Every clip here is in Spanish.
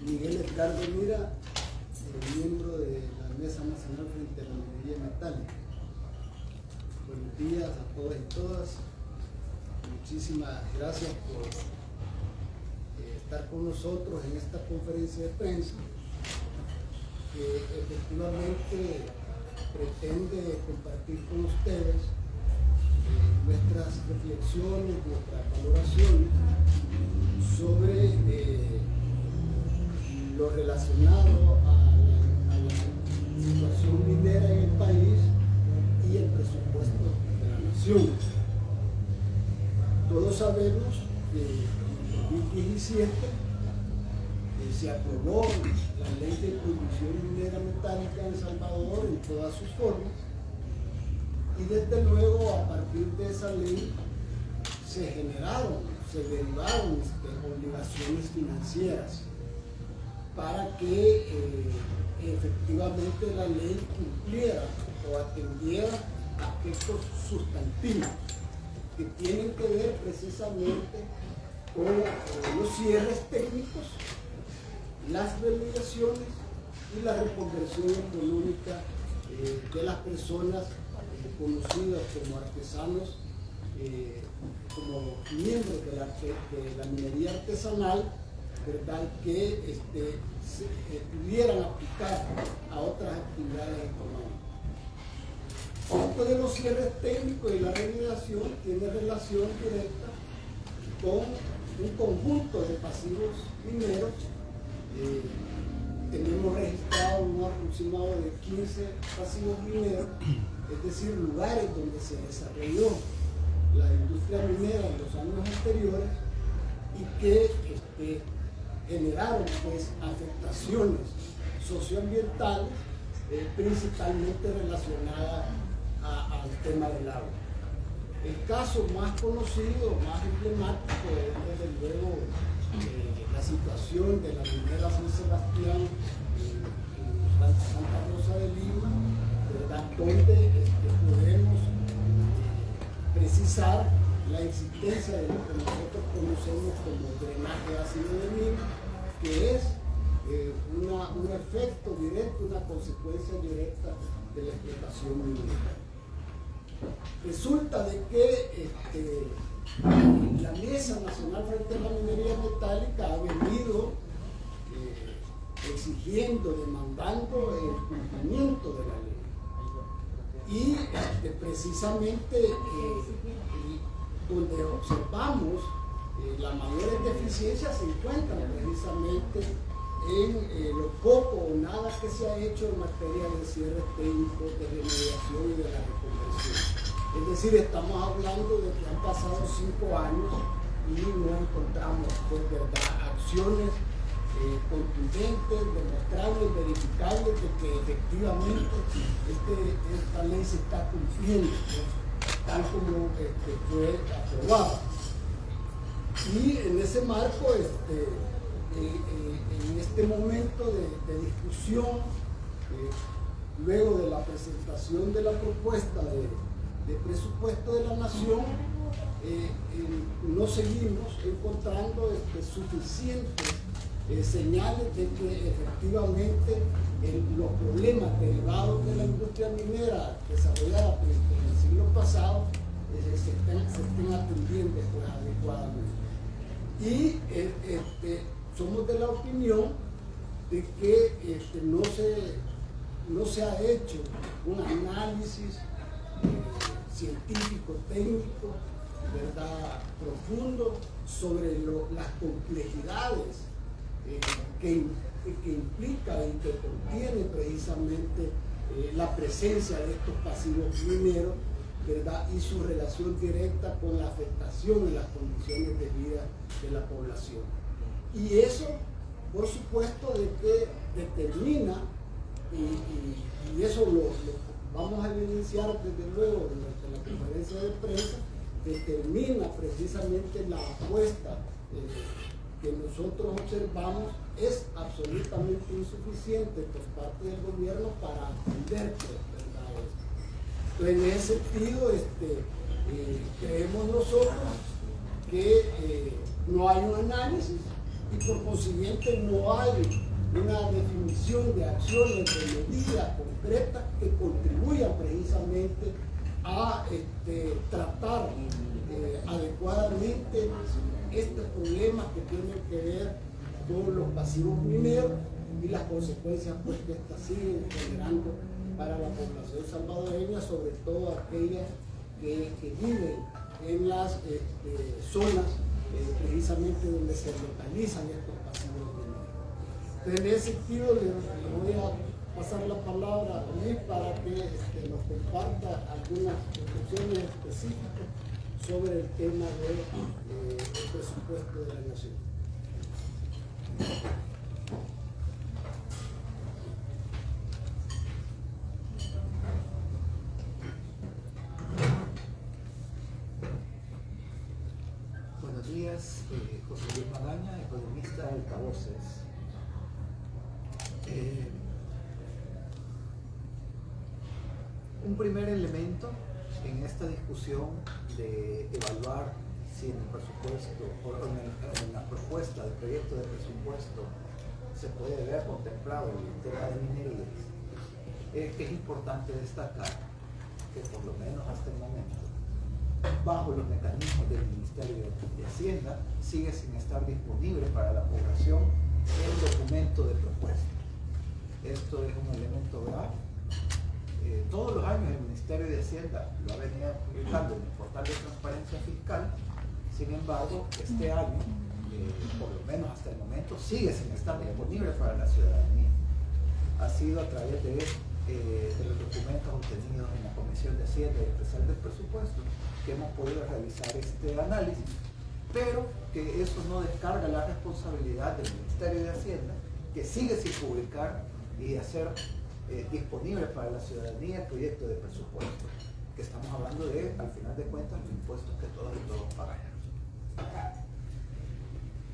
Miguel Edgardo Mira, miembro de la Mesa Nacional frente a la Minería Metálica. Buenos días a todos y todas. Muchísimas gracias por estar con nosotros en esta conferencia de prensa que efectivamente pretende compartir con ustedes nuestras reflexiones, nuestras valoraciones sobre lo relacionado a la situación minera en el país y el presupuesto de la nación. Todos sabemos que en 2017 se aprobó la ley de prohibición minera metálica en El Salvador en todas sus formas, y desde luego a partir de esa ley se derivaron obligaciones financieras para que efectivamente la ley cumpliera o atendiera aspectos sustantivos que tienen que ver precisamente con los cierres técnicos, las remediaciones y la reconversión económica de las personas conocidas como artesanos, como miembros de la minería artesanal, ¿verdad?, que pudieran aplicar a otras actividades económicas. Esto de los cierres técnicos y la remediación tiene relación directa con un conjunto de pasivos mineros. Tenemos registrado un aproximado de 15 pasivos mineros, es decir, lugares donde se desarrolló la industria minera en los años anteriores y que generaron pues afectaciones socioambientales, principalmente relacionadas al tema del agua. El caso más conocido, más emblemático, es desde luego la situación de la minera San Sebastián en Santa Rosa de Lima, ¿verdad?, donde podemos precisar la existencia de lo que nosotros conocemos como drenaje ácido de mina, que es un efecto directo, una consecuencia directa de la explotación minera. Resulta de que la Mesa Nacional frente a la Minería Metálica ha venido exigiendo, demandando el cumplimiento de la ley. Y precisamente donde observamos las mayores deficiencias se encuentran precisamente en lo poco o nada que se ha hecho en materia de cierre técnico, de remediación y de la reconversión. Es decir, estamos hablando de que han pasado 5 años y no encontramos, pues, verdad, acciones contundentes, demostrables, verificables de que efectivamente esta ley se está cumpliendo, pues, tal como fue aprobada. Y en ese marco, en este momento de discusión, luego de la presentación de la propuesta de presupuesto de la nación, no seguimos encontrando suficientes señales de que efectivamente los problemas derivados de la industria minera desarrollada en el siglo pasado se estén atendiendo pues adecuadamente. Y somos de la opinión de que no se ha hecho un análisis científico, técnico, ¿verdad?, profundo sobre las complejidades que implica y que contiene precisamente la presencia de estos pasivos mineros, ¿verdad?, y su relación directa con la afectación en las condiciones de vida de la población. Y eso, por supuesto, de que determina, y eso lo vamos a evidenciar desde luego durante la conferencia de prensa, determina precisamente la apuesta que nosotros observamos es absolutamente insuficiente por parte del gobierno para atender, ¿verdad?, esto. Entonces, en ese sentido, creemos nosotros que no hay un análisis y por consiguiente no hay una definición de acciones, de medidas concretas que contribuyan precisamente a tratar adecuadamente estos problemas que tienen que ver con los pasivos mineros y las consecuencias pues, que estas siguen generando para la población salvadoreña, sobre todo aquellas que viven en las zonas precisamente donde se localizan estos pasivos mineros. En ese sentido le voy a pasar la palabra a Luis para que nos comparta algunas reflexiones específicas sobre el tema del presupuesto de la nación. Buenos días, José Luis Magaña, economista de Altavoces. Un primer elemento en esta discusión de evaluar si en el presupuesto o en la propuesta del proyecto de presupuesto se puede ver contemplado el tema de minería, es que es importante destacar que por lo menos hasta el momento, bajo los mecanismos del Ministerio de Hacienda, sigue sin estar disponible para la población el documento de propuesta. Esto es un elemento grave. Todos los años el Ministerio de Hacienda lo ha venido publicando en el portal de transparencia fiscal. Sin embargo, este año, por lo menos hasta el momento, sigue sin estar disponible para la ciudadanía. Ha sido a través de los documentos obtenidos en la Comisión de Hacienda y Especial del Presupuesto que hemos podido realizar este análisis, pero que eso no descarga la responsabilidad del Ministerio de Hacienda, que sigue sin publicar y hacer disponible para la ciudadanía el proyecto de presupuesto, que estamos hablando de, al final de cuentas, los impuestos que todos y todos pagamos.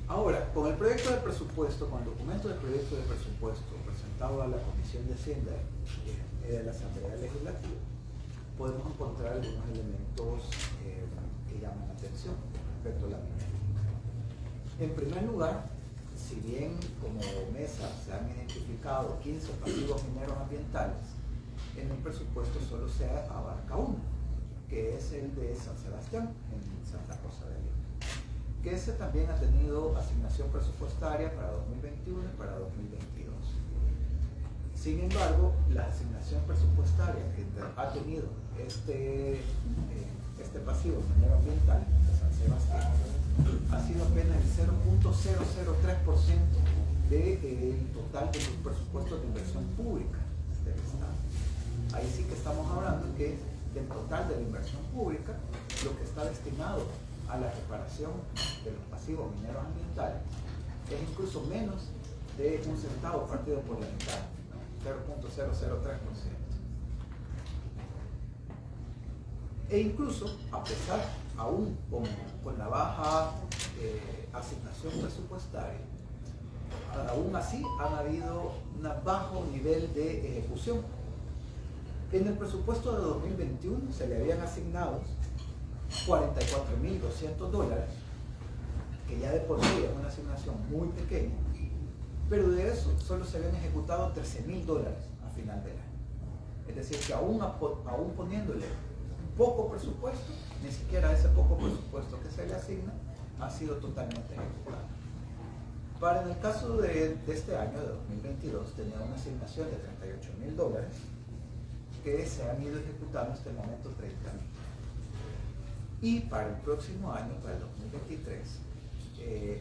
Ahora, con el proyecto de presupuesto, con el documento del proyecto de presupuesto presentado a la Comisión de Hacienda de la Asamblea Legislativa, podemos encontrar algunos elementos que llaman la atención respecto a la minería. En primer lugar, si bien como mesa se han identificado 15 pasivos mineros ambientales, en el presupuesto solo se abarca uno, que es el de San Sebastián, en Santa Rosa de Lima, que ese también ha tenido asignación presupuestaria para 2021 y para 2022. Sin embargo, la asignación presupuestaria que ha tenido este pasivo minero ambiental de San Sebastián ha sido apenas el 0.003% del total de los presupuestos de inversión pública del Estado. Ahí sí que estamos hablando que del total de la inversión pública, lo que está destinado a la reparación de los pasivos mineros ambientales es incluso menos de un centavo partido por la mitad, 0.003%. E incluso, a pesar, aún con la baja asignación presupuestaria, aún así han habido un bajo nivel de ejecución. En el presupuesto de 2021 se le habían asignado $44.200, que ya de por sí es una asignación muy pequeña, pero de eso solo se habían ejecutado $13.000 a final del año. Es decir, que aún poniéndole poco presupuesto, ni siquiera ese poco presupuesto que se le asigna ha sido totalmente ejecutado. Para en el caso de este año, de 2022, tenía una asignación de $38.000 que se han ido ejecutando hasta el momento 30.000. Y para el próximo año, para el 2023,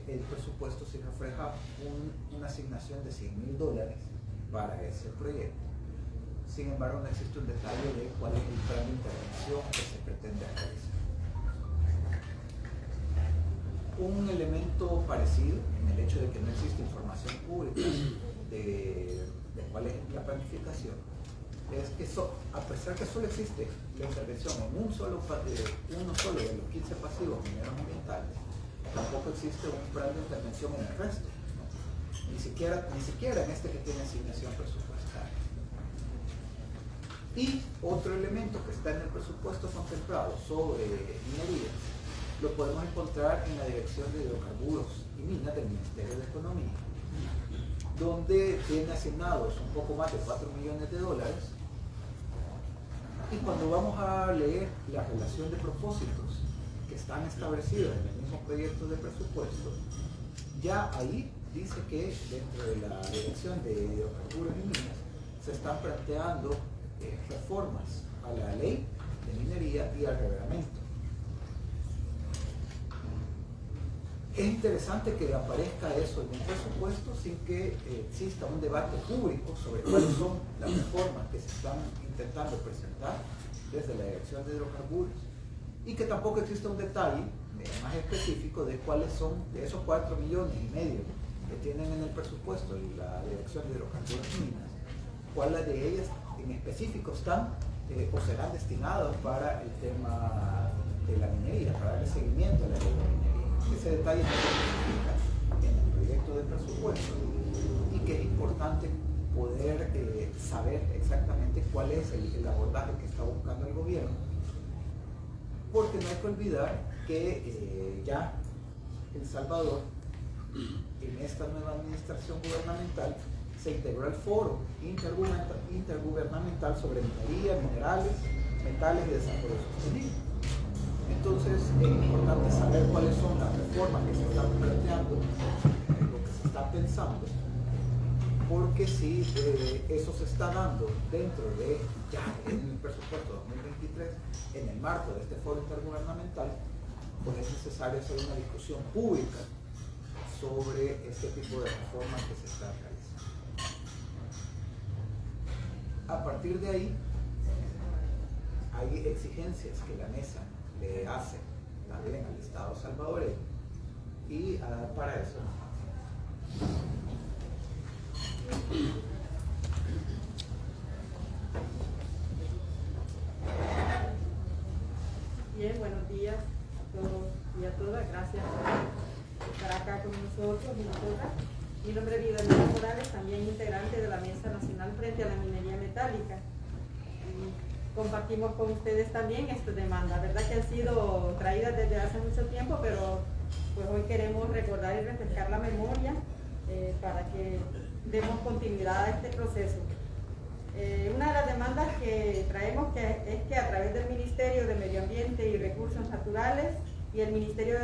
el presupuesto sí refleja una asignación de $100.000 para ese proyecto. Sin embargo, no existe un detalle de cuál es el plan de intervención que se pretende realizar. Un elemento parecido, en el hecho de que no existe información pública de cuál es la planificación, es que a pesar que solo existe la intervención en uno solo de los 15 pasivos mineros ambientales, tampoco existe un plan de intervención en el resto, ¿no? Ni siquiera en este que tiene asignación presupuestaria. Y otro elemento que está en el presupuesto contemplado sobre minerías lo podemos encontrar en la Dirección de Hidrocarburos y Minas del Ministerio de Economía, donde tiene asignados un poco más de 4 millones de dólares. Y cuando vamos a leer la relación de propósitos que están establecidos en el mismo proyecto de presupuesto, ya ahí dice que dentro de la Dirección de Hidrocarburos y Minas se están planteando reformas a la ley de minería y al reglamento. Es interesante que aparezca eso en el presupuesto sin que exista un debate público sobre cuáles son las reformas que se están intentando presentar desde la Dirección de Hidrocarburos, y que tampoco exista un detalle más específico de cuáles son, de esos 4,5 millones que tienen en el presupuesto la Dirección de Hidrocarburos y Minas, cuáles de ellas en específico están o serán destinadas para el tema de la minería, para darle seguimiento a la ley de minería. Ese detalle no se especifica en el proyecto de presupuesto, y que es importante poder saber exactamente cuál es el abordaje que está buscando el gobierno, porque no hay que olvidar que ya El Salvador, en esta nueva administración gubernamental, se integró al Foro Intergubernamental sobre Minería, Minerales, Metales y Desarrollo Sostenible. Entonces es importante saber cuáles son las reformas que se están planteando, lo que se está pensando, porque si eso se está dando dentro de ya en el presupuesto 2023, en el marco de este foro intergubernamental, pues es necesario hacer una discusión pública sobre este tipo de reformas que se están realizando. A partir de ahí, hay exigencias que la mesa le hace también al Estado salvadoreño, y para eso bien, buenos días a todos y a todas. Gracias por estar acá con nosotros y nosotras. Mi nombre es Vidalina Morales, también integrante de la Mesa Nacional frente a la Minería Metálica. Y compartimos con ustedes también esta demanda, verdad que han sido traídas desde hace mucho tiempo, pero pues hoy queremos recordar y refrescar la memoria para que demos continuidad a este proceso. Una de las demandas que traemos es que a través del Ministerio de Medio Ambiente y Recursos Naturales y el Ministerio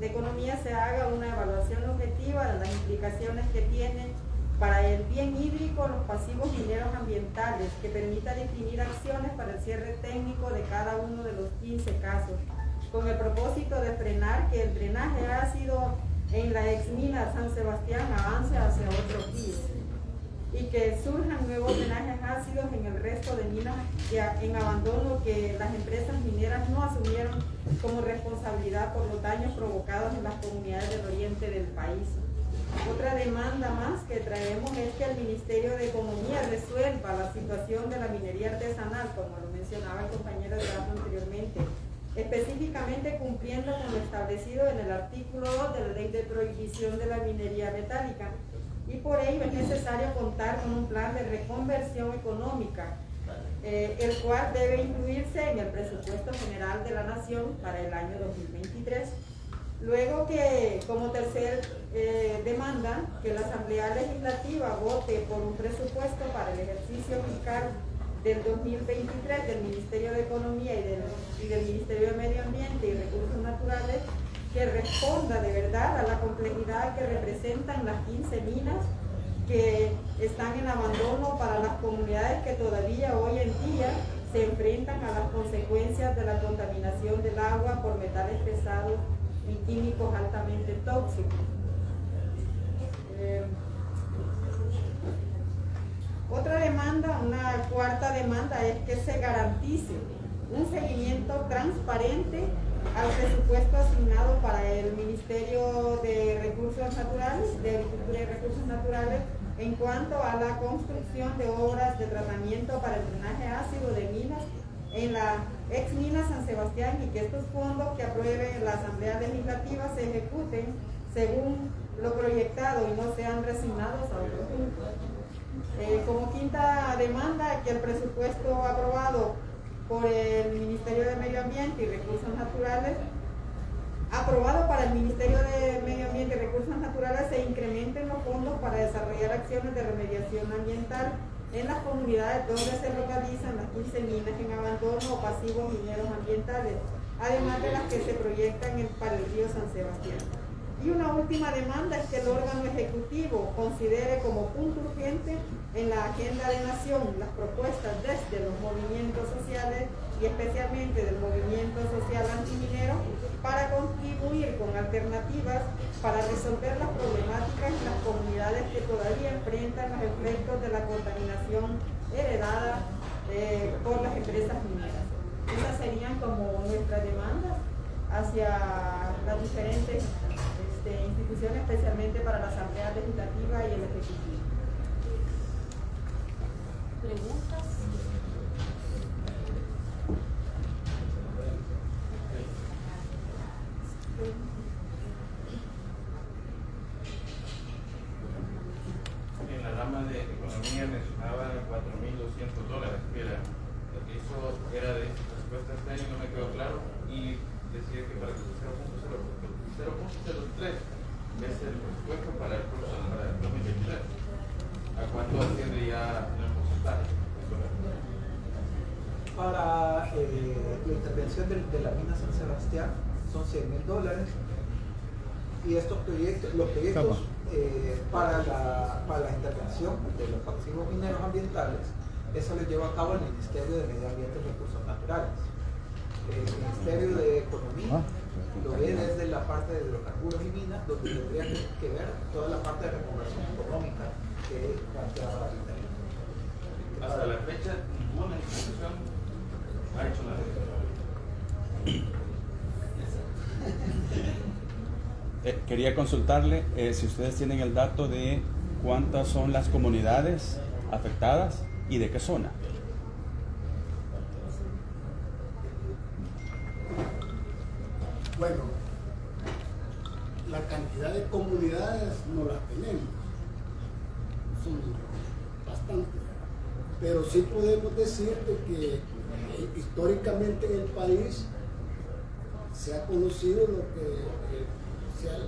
de Economía se haga una evaluación objetiva de las implicaciones que tiene para el bien hídrico los pasivos mineros ambientales, que permita definir acciones para el cierre técnico de cada uno de los 15 casos, con el propósito de frenar que el drenaje ácido en la exmina San Sebastián avance hacia otros ríos, y que surjan nuevos drenajes ácidos en el resto de minas en abandono que las empresas mineras no asumieron como responsabilidad por los daños provocados en las comunidades del oriente del país. Otra demanda más que traemos es que el Ministerio de Economía resuelva la situación de la minería artesanal, como lo mencionaba el compañero Eduardo anteriormente, específicamente cumpliendo con lo establecido en el artículo 2 de la Ley de Prohibición de la Minería Metálica, y por ello es necesario contar con un plan de reconversión económica, el cual debe incluirse en el presupuesto general de la Nación para el año 2023. Luego que, como tercer demanda, que la Asamblea Legislativa vote por un presupuesto para el ejercicio fiscal del 2023 del Ministerio de Economía y del Ministerio de Medio Ambiente y Recursos Naturales, que responda de verdad a la complejidad que representan las 15 minas que están en abandono para las comunidades que todavía hoy en día se enfrentan a las consecuencias de la contaminación del agua por metales pesados y químicos altamente tóxicos. Otra demanda, una cuarta demanda, es que se garantice un seguimiento transparente al presupuesto asignado para el Ministerio de Recursos Naturales, de Agricultura y Recursos Naturales, en cuanto a la construcción de obras de tratamiento para el drenaje ácido de minas en la ex mina San Sebastián, y que estos fondos que apruebe la Asamblea Legislativa se ejecuten según lo proyectado y no sean resignados a otros puntos. Como quinta demanda, que el presupuesto aprobado por el Ministerio de Medio Ambiente y Recursos Naturales Aprobado para el Ministerio de Medio Ambiente y Recursos Naturales, se incrementen los fondos para desarrollar acciones de remediación ambiental en las comunidades donde se localizan las 15 minas en abandono o pasivos mineros ambientales, además de las que se proyectan para el río San Sebastián. Y una última demanda es que el órgano ejecutivo considere como punto urgente en la agenda de nación las propuestas desde los movimientos sociales y especialmente del movimiento social antiminero para contribuir con alternativas para resolver las problemáticas en las comunidades que todavía enfrentan los efectos de la contaminación heredada por las empresas mineras. Esas serían como nuestras demandas hacia las diferentes instituciones, especialmente para la Asamblea Legislativa y el Ejecutivo. ¿Preguntas? En la rama de economía mencionaba $4.200, eso era de respuesta este año, no me quedó claro, y decía que para el 0.03 es el presupuesto para el curso para el 2023. ¿A cuánto asciende ya el porcentaje? Para la intervención de la mina San Sebastián son $100,000 y estos proyectos, los proyectos para la intervención de los pasivos mineros ambientales, eso lo lleva a cabo el Ministerio de Medio Ambiente y Recursos Naturales. El Ministerio de Economía lo ve desde la parte de hidrocarburos y minas, donde tendría que ver toda la parte de reconversión económica que planteaba la ley. Hasta la fecha, ninguna institución ha hecho la ley. Quería consultarle si ustedes tienen el dato de cuántas son las comunidades afectadas y de qué zona. Bueno, la cantidad de comunidades no las tenemos, son bastantes, pero sí podemos decir de que históricamente en el país se ha conocido lo que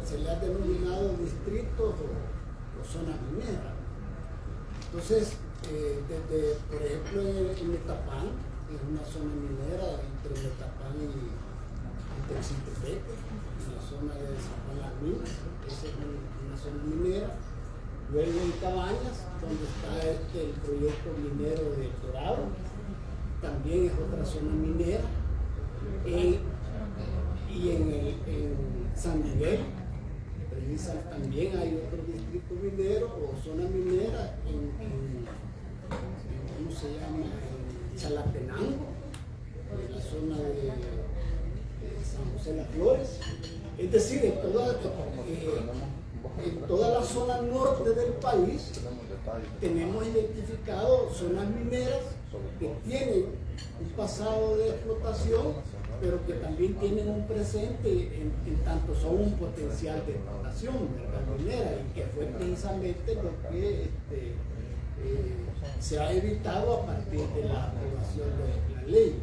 se le ha denominado distritos o zonas mineras. Entonces, desde, por ejemplo, en Metapán, es una zona minera entre Metapán y Texitepec, en la zona de San Juan Las Minas, esa es una zona minera. Luego en Cabañas, donde está el proyecto minero de Dorado, también es otra zona minera. Y en San Miguel, también hay otro distrito minero o zona minera ¿cómo se llama? En Chalatenango, en la zona de San José de las Flores. Es decir, en toda la zona norte del país tenemos identificado zonas mineras que tienen un pasado de explotación, pero que también tienen un presente en tanto son un potencial de explotación, ¿verdad? Minera, y que fue precisamente lo que se ha evitado a partir de la aprobación de la ley.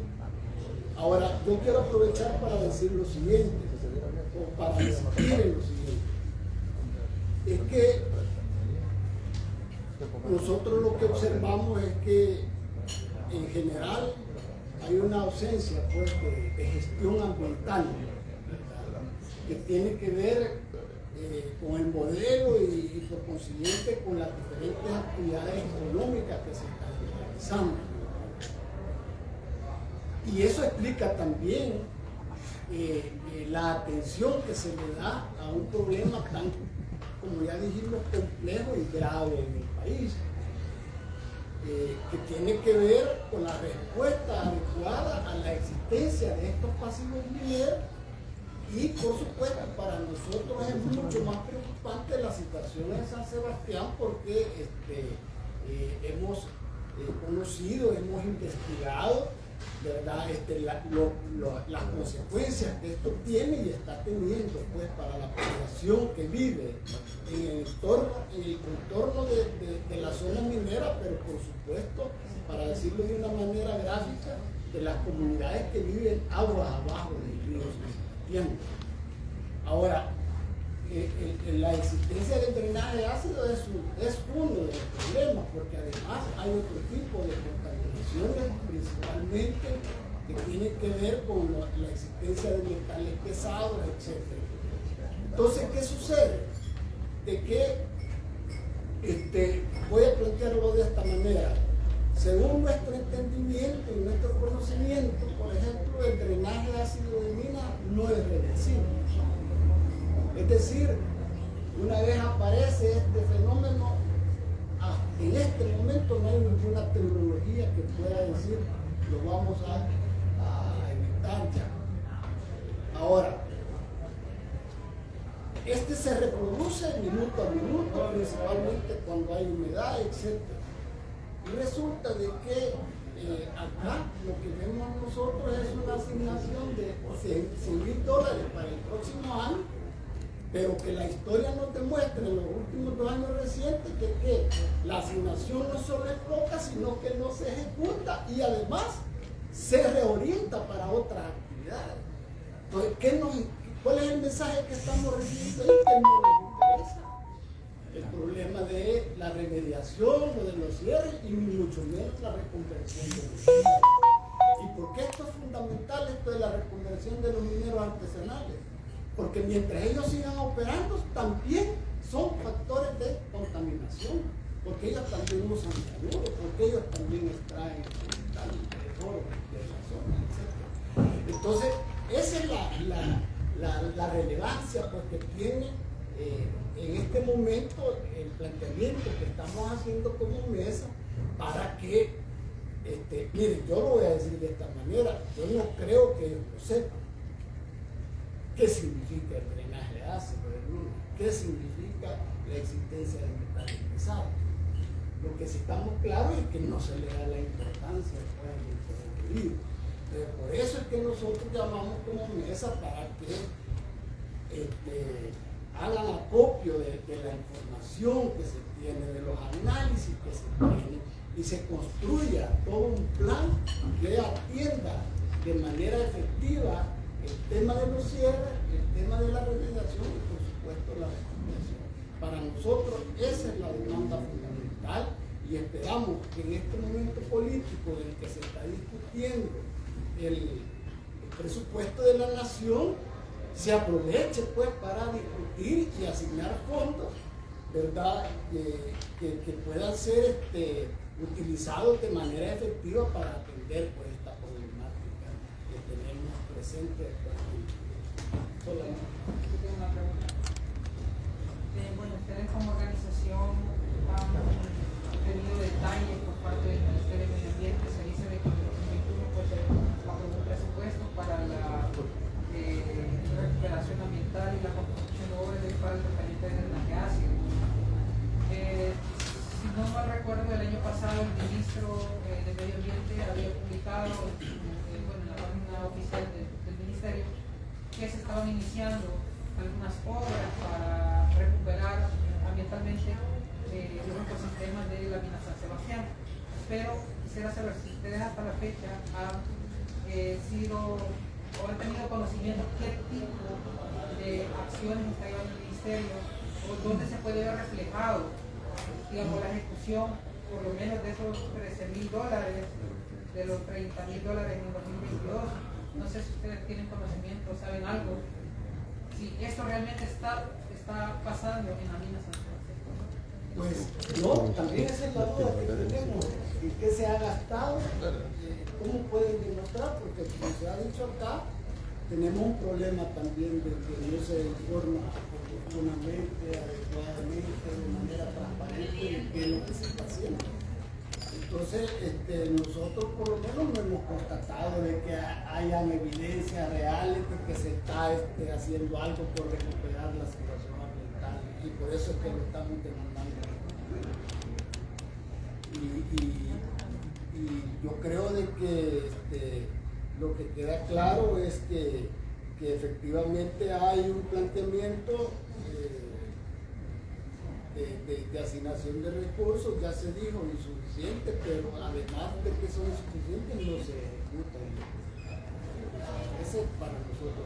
Ahora, yo quiero aprovechar para decir lo siguiente, o para insistir en lo siguiente. Es que nosotros lo que observamos es que en general hay una ausencia pues, de gestión ambiental, ¿verdad? Que tiene que ver con el modelo y por consiguiente con las diferentes actividades económicas que se están realizando. Y eso explica también la atención que se le da a un problema tan, como ya dijimos, complejo y grave en el país, que tiene que ver con la respuesta adecuada a la existencia de estos pasivos mineros. Y por supuesto para nosotros es mucho más preocupante la situación en San Sebastián porque hemos conocido, hemos investigado, ¿verdad? Las consecuencias que esto tiene y está teniendo pues para la población que vive en el contorno de la zona minera, pero por supuesto, para decirlo de una manera gráfica, de las comunidades que viven aguas abajo del río San Sebastián. Ahora, la existencia del drenaje ácido es uno de los problemas, porque además hay otro tipo de contaminaciones, principalmente que tienen que ver con la existencia de metales pesados, etc. Entonces, ¿qué sucede? De que voy a plantearlo de esta manera. Según nuestro entendimiento y nuestro conocimiento, por ejemplo, el drenaje ácido de mina no es reversible. Es decir, una vez aparece este fenómeno, en este momento no hay ninguna tecnología que pueda decir lo vamos a evitar ya. Ahora, este se reproduce minuto a minuto, principalmente cuando hay humedad, etc. Y resulta de que acá lo que vemos nosotros es una asignación de $100,000 para el próximo año, pero que la historia nos demuestra en los últimos 2 años recientes que la asignación no solo es poca, sino que no se ejecuta y además se reorienta para otras actividades. Entonces, ¿cuál es el mensaje que estamos recibiendo ahí? Que no nos interesa el problema de la remediación o de los cierres y mucho menos la reconversión de los mineros. ¿Y por qué esto es fundamental, esto de la reconversión de los mineros artesanales? Porque mientras ellos sigan operando, también son factores de contaminación, porque ellos también usan cianuro, porque ellos también extraen metal de oro de la zona, etc. Entonces, esa es la relevancia porque tiene en este momento el planteamiento que estamos haciendo como mesa para que, miren, yo lo voy a decir de esta manera, yo no creo que ellos lo sepan. ¿Qué significa el drenaje ácido del luna? ¿Qué significa la existencia de metales pesados? Lo que sí estamos claros es que no se le da la importancia después del interés. Por eso es que nosotros llamamos como mesa para que hagan acopio de la información que se tiene, de los análisis que se tienen y se construya todo un plan que atienda de manera efectiva el tema de los cierres, el tema de la remediación y por supuesto la reconversión. Para nosotros esa es la demanda fundamental y esperamos que en este momento político en el que se está discutiendo el presupuesto de la nación se aproveche pues para discutir y asignar fondos, ¿verdad? Que puedan ser utilizados de manera efectiva para atender pues esta problemática que tenemos presente actualmente. Solamente. Yo tengo una pregunta. Bueno, ustedes como organización han tenido detalles por parte del Ministerio de Medio Ambiente. Se dice de que en 2021 pues, se aprobó un presupuesto para la recuperación ambiental y la construcción de obras para el tratamiento de drenaje ácido. Si no mal recuerdo, el año pasado el ministro de Medio Ambiente había publicado en la página oficial del ministerio que se estaban iniciando algunas obras para recuperar ambientalmente los ecosistemas de la mina San Sebastián. Pero quisiera saber si ustedes hasta la fecha han sido o han tenido conocimiento qué tipo de acciones está llevando el ministerio o dónde se puede ver reflejado, digamos, la ejecución por lo menos de esos $13,000, de los $30,000 en 2022. No sé si ustedes tienen conocimiento, saben algo, si esto realmente está pasando en la mina San Sebastián. Pues no, también esa es la duda que tenemos. ¿Y qué se ha gastado? ¿Cómo pueden demostrar? Porque como se ha dicho acá, tenemos un problema también de que no se informa oportunamente, adecuadamente, de manera transparente de qué es lo que se está haciendo. Entonces, nosotros por lo menos no hemos constatado de que hayan evidencias reales de que se está haciendo algo por recuperar la situación ambiental y por eso es que lo estamos demandando. Y yo creo de que lo que queda claro es que efectivamente hay un planteamiento de asignación de recursos, ya se dijo, insuficiente, pero además de que son insuficientes no se ejecutan. Ese es para nosotros.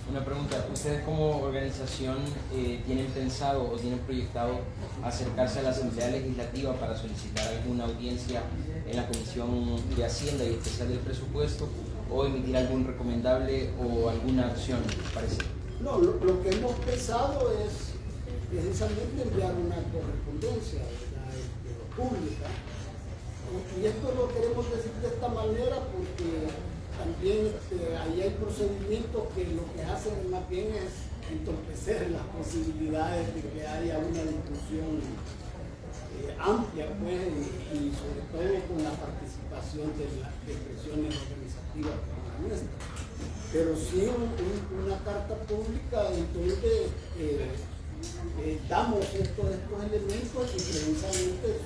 Una pregunta, ¿ustedes como organización tienen pensado o tienen proyectado acercarse a la Asamblea Legislativa para solicitar alguna audiencia en la Comisión de Hacienda y Especial del Presupuesto o emitir algún recomendable o alguna acción parecida? No, lo que hemos pensado es precisamente enviar una correspondencia, ¿verdad? Pública. Y esto lo queremos decir de esta manera porque también ahí hay procedimientos que lo que hacen más bien es entorpecer las posibilidades de que haya una discusión amplia, pues, y sobre todo con la participación de expresiones organizativas como la nuestra. Pero sí una carta pública donde damos estos elementos y precisamente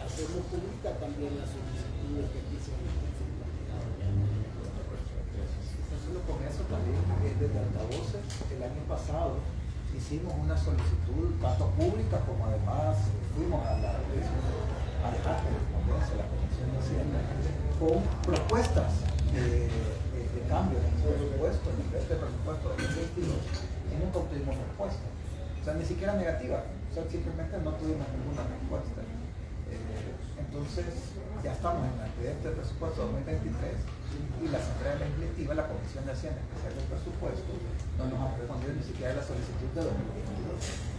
hacemos pública también las solicitudes que aquí se han presentado. Solo con eso también, desde Altavoces, el año pasado hicimos una solicitud, tanto pública como además fuimos a la correspondencia, a la Comisión de Hacienda, con propuestas de cambios en el presupuesto, en el presupuesto de 2022, y nunca obtuvimos respuesta. O sea, ni siquiera negativa, o sea, simplemente no tuvimos ninguna respuesta. Entonces, ya estamos en el expediente del presupuesto 2023 y la Asamblea Legislativa, la Comisión de Hacienda Especial del Presupuesto, no nos ha respondido ni siquiera a la solicitud de 2022.